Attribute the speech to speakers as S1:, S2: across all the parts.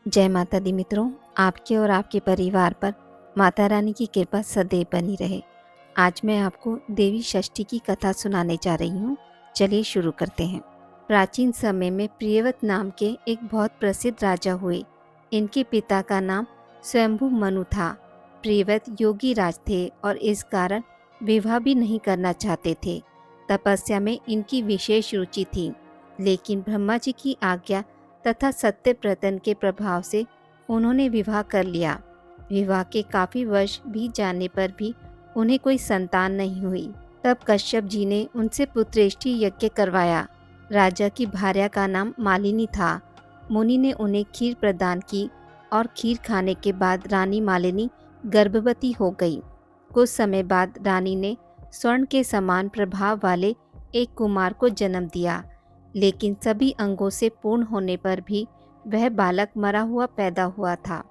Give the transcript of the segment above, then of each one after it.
S1: जय माता दी मित्रों, आपके और आपके परिवार पर माता रानी की कृपा सदैव बनी रहे। आज मैं आपको देवी षष्ठी की कथा सुनाने जा रही हूँ। चलिए शुरू करते हैं। प्राचीन समय में प्रियव्रत नाम के एक बहुत प्रसिद्ध राजा हुए। इनके पिता का नाम स्वयंभू मनु था। प्रियव्रत योगी राज थे और इस कारण विवाह भी नहीं करना चाहते थे। तपस्या में इनकी विशेष रुचि थी, लेकिन ब्रह्मा जी की आज्ञा तथा सत्य प्रतन के प्रभाव से उन्होंने विवाह कर लिया। विवाह के काफी वर्ष बीत जाने पर भी उन्हें कोई संतान नहीं हुई। तब कश्यप जी ने उनसे पुत्रेष्टि यज्ञ करवाया। राजा की भार्या का नाम मालिनी था। मुनि ने उन्हें खीर प्रदान की और खीर खाने के बाद रानी मालिनी गर्भवती हो गई। कुछ समय बाद रानी ने स्वर्ण के समान प्रभाव वाले एक कुमार को जन्म दिया, लेकिन सभी अंगों से पूर्ण होने पर भी वह बालक मरा हुआ पैदा हुआ था।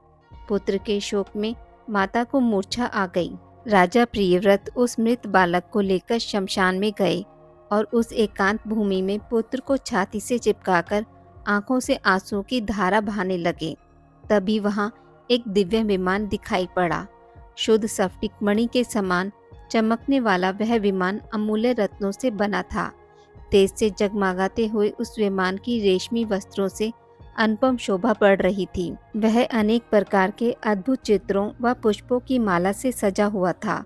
S1: पुत्र के शोक में माता को मूर्छा आ गई। राजा प्रियव्रत उस मृत बालक को लेकर शमशान में गए और उस एकांत भूमि में पुत्र को छाती से चिपकाकर आंखों से आंसुओं की धारा बहाने लगे। तभी वहां एक दिव्य विमान दिखाई पड़ा। शुद्ध स्फटिक मणि के समान चमकने वाला वह विमान अमूल्य रत्नों से बना था। तेज से जगमगाते हुए उस विमान की रेशमी वस्त्रों से अनुपम शोभा बढ़ रही थी। वह अनेक प्रकार के अद्भुत चित्रों व पुष्पों की माला से सजा हुआ था।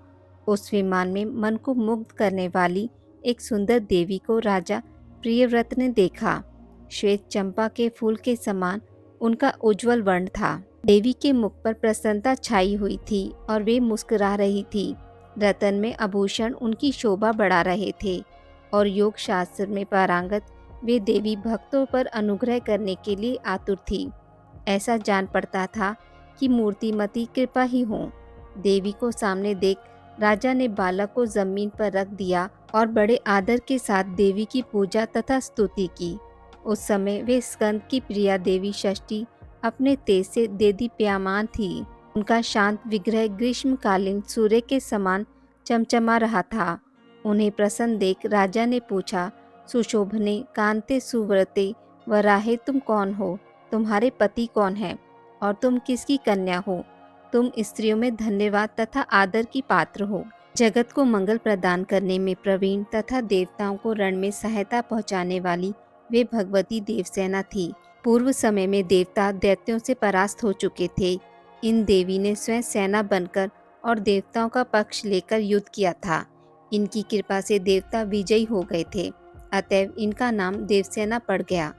S1: उस विमान में मन को मुग्ध करने वाली एक सुंदर देवी को राजा प्रियव्रत ने देखा। श्वेत चंपा के फूल के समान उनका उज्जवल वर्ण था। देवी के मुख पर प्रसन्नता छाई हुई थी और वे मुस्कुरा रही थी। रतन में आभूषण उनकी शोभा बढ़ा रहे थे और योग शास्त्र में पारंगत वे देवी भक्तों पर अनुग्रह करने के लिए आतुर थी। ऐसा जान पड़ता था कि मूर्तिमती कृपा ही हो। देवी को सामने देख राजा ने बालक को जमीन पर रख दिया और बड़े आदर के साथ देवी की पूजा तथा स्तुति की। उस समय वे स्कंद की प्रिया देवी षष्ठी अपने तेज से देदीप्यमान थी। उनका शांत विग्रह ग्रीष्मकालीन सूर्य के समान चमचमा रहा था। उन्हें प्रसन्न देख राजा ने पूछा, सुशोभने कांते सुव्रते वराहे, तुम कौन हो? तुम्हारे पति कौन है और तुम किसकी कन्या हो? तुम स्त्रियों में धन्यवाद तथा आदर की पात्र हो। जगत को मंगल प्रदान करने में प्रवीण तथा देवताओं को रण में सहायता पहुंचाने वाली वे भगवती देवसेना थी। पूर्व समय में देवता दैत्यों से परास्त हो चुके थे। इन देवी ने स्वयं सेना बनकर और देवताओं का पक्ष लेकर युद्ध किया था। इनकी कृपा से देवता विजयी हो गए थे, अतएव इनका नाम देवसेना पड़ गया।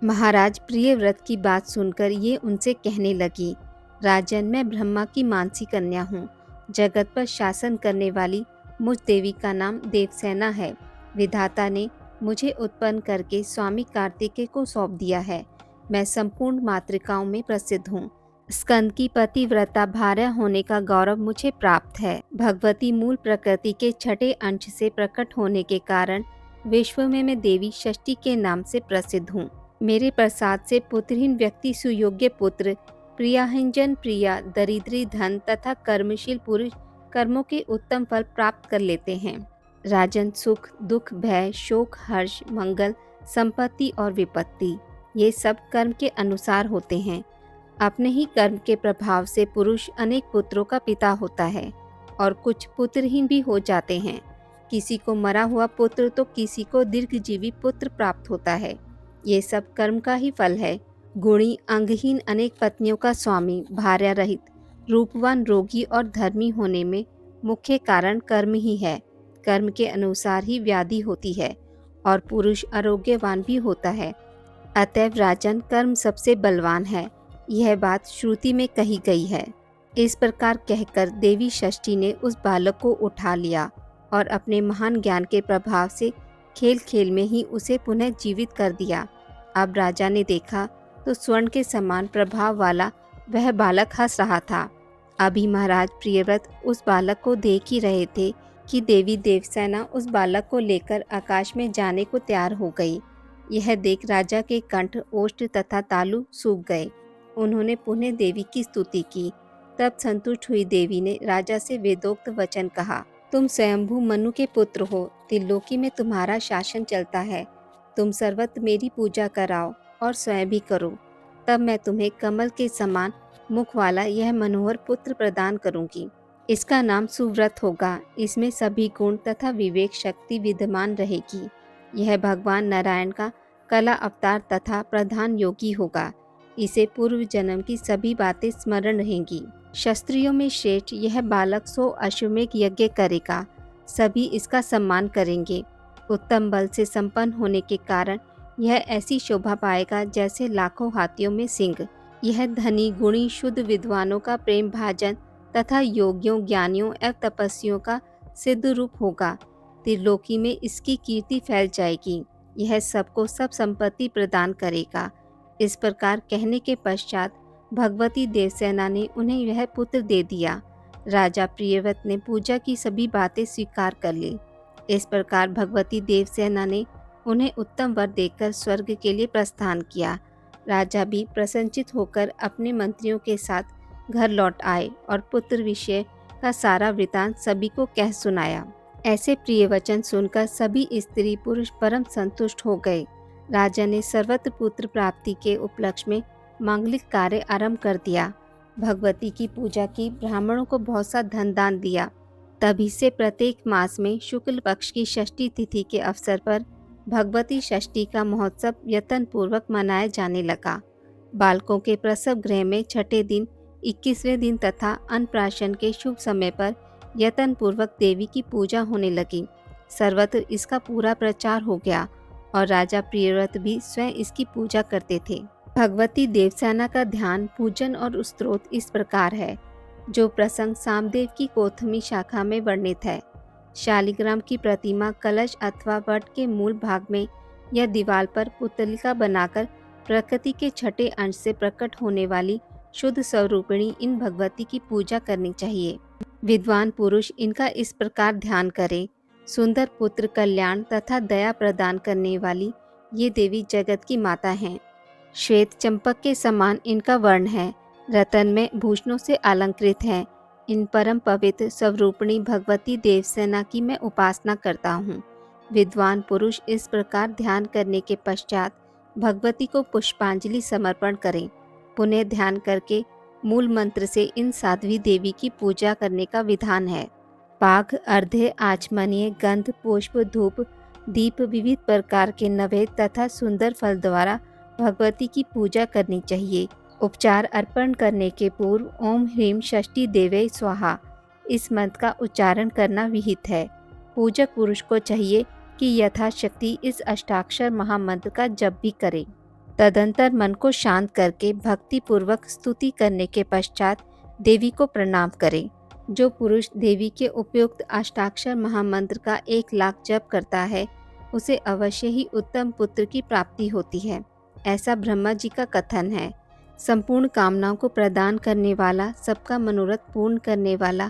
S1: महाराज प्रियव्रत की बात सुनकर ये उनसे कहने लगी, राजन, मैं ब्रह्मा की मानसी कन्या हूँ। जगत पर शासन करने वाली मुझ देवी का नाम देवसेना है। विधाता ने मुझे उत्पन्न करके स्वामी कार्तिकेय को सौंप दिया है। मैं संपूर्ण मातृकाओं में प्रसिद्ध हूँ। स्कंद की पतिव्रता भार्या होने का गौरव मुझे प्राप्त है। भगवती मूल प्रकृति के छठे अंश से प्रकट होने के कारण विश्व में मैं देवी षष्ठी के नाम से प्रसिद्ध हूँ। मेरे प्रसाद से पुत्रहीन व्यक्ति सुयोग्य पुत्र, प्रियाहिंजन प्रिया, दरिद्री धन तथा कर्मशील पुरुष कर्मों के उत्तम फल प्राप्त कर लेते हैं। राजन, सुख दुख भय शोक हर्ष मंगल संपत्ति और विपत्ति ये सब कर्म के अनुसार होते हैं। अपने ही कर्म के प्रभाव से पुरुष अनेक पुत्रों का पिता होता है और कुछ पुत्रहीन भी हो जाते हैं। किसी को मरा हुआ पुत्र तो किसी को दीर्घजीवी पुत्र प्राप्त होता है। ये सब कर्म का ही फल है। गुणी अंगहीन अनेक पत्नियों का स्वामी, भार्या रहित, रूपवान, रोगी और धर्मी होने में मुख्य कारण कर्म ही है। कर्म के अनुसार ही व्याधि होती है और पुरुष आरोग्यवान भी होता है। अतएव राजन, कर्म सबसे बलवान है। यह बात श्रुति में कही गई है। इस प्रकार कहकर देवी षष्ठी ने उस बालक को उठा लिया और अपने महान ज्ञान के प्रभाव से खेल खेल में ही उसे पुनः जीवित कर दिया। अब राजा ने देखा तो स्वर्ण के समान प्रभाव वाला वह बालक हंस रहा था। अभी महाराज प्रियव्रत उस बालक को देख ही रहे थे कि देवी देवसेना उस बालक को लेकर आकाश में जाने को तैयार हो गई। यह देख राजा के कंठ, ओष्ठ तथा तालु सूख गए। उन्होंने पुनः देवी की स्तुति की। तब संतुष्ट हुई देवी ने राजा से वेदोक्त वचन कहा, तुम स्वयंभू मनु के पुत्र हो। त्रिलोकी में तुम्हारा शासन चलता है। तुम सर्वत्र मेरी पूजा कराओ और स्वयं भी करो। तब मैं तुम्हें कमल के समान मुख वाला यह मनोहर पुत्र प्रदान करूंगी। इसका नाम सुव्रत होगा। इसमें सभी गुण तथा विवेक शक्ति विद्यमान रहेगी। यह भगवान नारायण का कला अवतार तथा प्रधान योगी होगा। इसे पूर्व जन्म की सभी बातें स्मरण रहेंगी। क्षत्रियों में श्रेष्ठ यह बालक 100 अश्वमेध यज्ञ करेगा। सभी इसका सम्मान करेंगे। उत्तम बल से संपन्न होने के कारण यह ऐसी शोभा पाएगा जैसे लाखों हाथियों में सिंह। यह धनी गुणी शुद्ध विद्वानों का प्रेम भाजन तथा योगियों ज्ञानियों एवं तपस्वियों का सिद्ध रूप होगा। त्रिलोकी में इसकी कीर्ति फैल जाएगी। यह सबको सब संपत्ति प्रदान करेगा। इस प्रकार कहने के पश्चात भगवती देवसेना ने उन्हें यह पुत्र दे दिया। राजा प्रियव्रत ने पूजा की सभी बातें स्वीकार कर ली। इस प्रकार भगवती देवसेना ने उन्हें उत्तम वर देकर स्वर्ग के लिए प्रस्थान किया। राजा भी प्रसन्नचित होकर अपने मंत्रियों के साथ घर लौट आए और पुत्र विषय का सारा वृतांत सभी को कह सुनाया। ऐसे प्रिय वचन सुनकर सभी स्त्री पुरुष परम संतुष्ट हो गए। राजा ने सर्वत्र पुत्र प्राप्ति के उपलक्ष्य में मांगलिक कार्य आरंभ कर दिया। भगवती की पूजा की, ब्राह्मणों को बहुत सा धन दान दिया। तभी से प्रत्येक मास में शुक्ल पक्ष की षष्ठी तिथि के अवसर पर भगवती षष्ठी का महोत्सव यत्न पूर्वक मनाया जाने लगा। बालकों के प्रसव गृह में छठे दिन, 21वें दिन तथा अन्नप्राशन के शुभ समय पर यत्न पूर्वक देवी की पूजा होने लगी। सर्वत्र इसका पूरा प्रचार हो गया और राजा प्रियव्रत भी स्वयं इसकी पूजा करते थे। भगवती देवसेना का ध्यान, पूजन और स्तोत्र इस प्रकार है। जो प्रसंग सामदेव की कोथमी शाखा में वर्णित है। शालिग्राम की प्रतिमा कलश अथवा वट के मूल भाग में या दीवार पर पुतलिका बनाकर प्रकृति के छठे अंश से प्रकट होने वाली शुद्ध स्वरूपिणी इन भगवती की पूजा करनी चाहिए। विद्वान पुरुष इनका इस प्रकार ध्यान करें। सुंदर पुत्र, कल्याण तथा दया प्रदान करने वाली ये देवी जगत की माता हैं। श्वेत चंपक के समान इनका वर्ण है। रतन में भूषणों से अलंकृत है। इन परम पवित्र स्वरूपिणी भगवती देवसेना की मैं उपासना करता हूँ। विद्वान पुरुष इस प्रकार ध्यान करने के पश्चात भगवती को पुष्पांजलि समर्पण करें। पुनः ध्यान करके मूल मंत्र से इन साध्वी देवी की पूजा करने का विधान है। पाग, अर्घ्य, आचमनीय, गंध, पुष्प, धूप, दीप, विविध प्रकार के नैवेद्य तथा सुंदर फल द्वारा भगवती की पूजा करनी चाहिए। उपचार अर्पण करने के पूर्व ओम ह्रीम षष्ठी देवे स्वाहा इस मंत्र का उच्चारण करना विहित है। पूजक पुरुष को चाहिए कि यथाशक्ति इस अष्टाक्षर महामंत्र का जप भी करे। तदंतर मन को शांत करके भक्ति पूर्वक स्तुति करने के पश्चात देवी को प्रणाम करें। जो पुरुष देवी के उपयुक्त अष्टाक्षर महामंत्र का 1 लाख जप करता है उसे अवश्य ही उत्तम पुत्र की प्राप्ति होती है। ऐसा ब्रह्मा जी का कथन है। संपूर्ण कामनाओं को प्रदान करने वाला, सबका मनोरथ पूर्ण करने वाला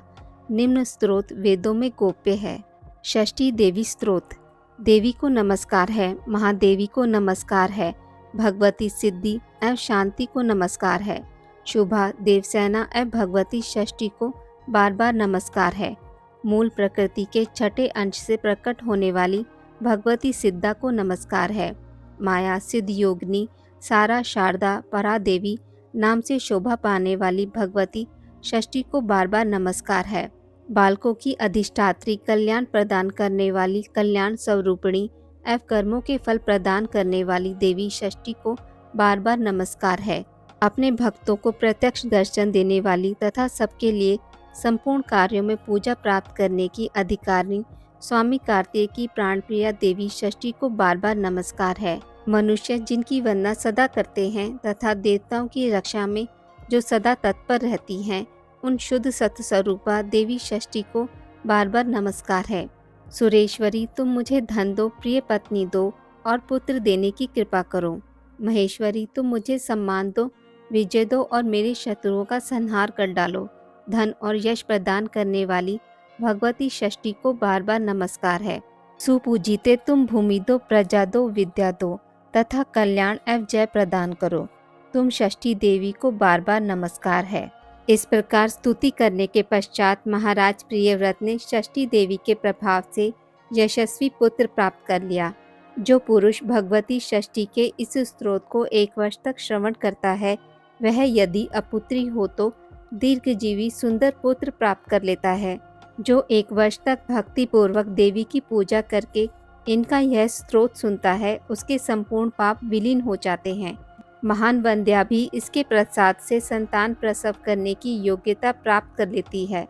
S1: निम्न स्तोत्र वेदों में गोप्य है। षष्ठी देवी स्तोत्र। देवी को नमस्कार है, महादेवी को नमस्कार है, भगवती सिद्धि एवं शांति को नमस्कार है, शुभा देवसेना एवं भगवती षष्ठी को बार बार नमस्कार है। मूल प्रकृति के छठे अंश से प्रकट होने वाली भगवती सिद्धा को नमस्कार है। माया सिद्ध योगिनी सारा शारदा परा देवी नाम से शोभा पाने वाली भगवती षष्ठी को बार बार नमस्कार है। बालकों की अधिष्ठात्री, कल्याण प्रदान करने वाली कल्याण स्वरूपिणी एवं कर्मों के फल प्रदान करने वाली देवी षष्ठी को बार बार नमस्कार है। अपने भक्तों को प्रत्यक्ष दर्शन देने वाली तथा सबके लिए संपूर्ण कार्यों में पूजा प्राप्त करने की अधिकारिणी स्वामी कार्तिकेय की प्राणप्रिया देवी षष्ठी को बार बार नमस्कार है। मनुष्य जिनकी वंदना सदा करते हैं तथा देवताओं की रक्षा में जो सदा तत्पर रहती हैं, उन शुद्ध सत्य स्वरूपा देवी षष्ठी को बार बार नमस्कार है। सुरेश्वरी, तुम मुझे धन दो, प्रिय पत्नी दो और पुत्र देने की कृपा करो। महेश्वरी, तुम मुझे सम्मान दो, विजय दो और मेरे शत्रुओं का संहार कर डालो। धन और यश प्रदान करने वाली भगवती षष्ठी को बार बार नमस्कार है। सुपूजिते, तुम भूमि दो, प्रजा दो, विद्या दो तथा कल्याण एवं जय प्रदान करो। तुम षष्ठी देवी को बार बार नमस्कार है। इस प्रकार स्तुति करने के पश्चात महाराज प्रियव्रत ने षष्ठी देवी के प्रभाव से यशस्वी पुत्र प्राप्त कर लिया। जो पुरुष भगवती षष्ठी के इस स्तोत्र को 1 वर्ष तक श्रवण करता है, वह यदि अपुत्री हो तो दीर्घजीवी सुंदर पुत्र प्राप्त कर लेता है। जो 1 वर्ष तक भक्ति पूर्वक देवी की पूजा करके इनका यह स्तोत्र सुनता है, उसके संपूर्ण पाप विलीन हो जाते हैं। महान वंद्या भी इसके प्रसाद से संतान प्रसव करने की योग्यता प्राप्त कर लेती है।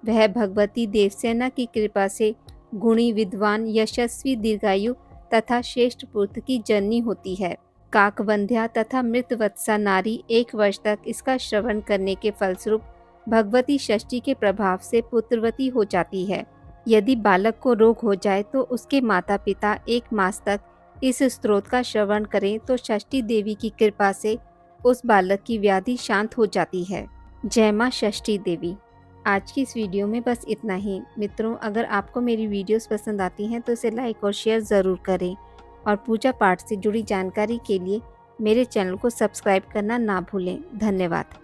S1: वह भगवती देवसेना की कृपा से गुणी, विद्वान, यशस्वी, दीर्घायु तथा श्रेष्ठ पुत्र की जननी होती है। काकवंध्या तथा मृतवत्सा नारी 1 वर्ष तक इसका श्रवण करने के फलस्वरूप भगवती षष्ठी के प्रभाव से पुत्रवती हो जाती है। यदि बालक को रोग हो जाए तो उसके माता पिता 1 मास तक इस स्तोत्र का श्रवण करें तो षष्ठी देवी की कृपा से उस बालक की व्याधि शांत हो जाती है। जय मां षष्ठी देवी। आज की इस वीडियो में बस इतना ही। मित्रों, अगर आपको मेरी वीडियोस पसंद आती हैं तो इसे लाइक और शेयर ज़रूर करें और पूजा पाठ से जुड़ी जानकारी के लिए मेरे चैनल को सब्सक्राइब करना ना भूलें। धन्यवाद।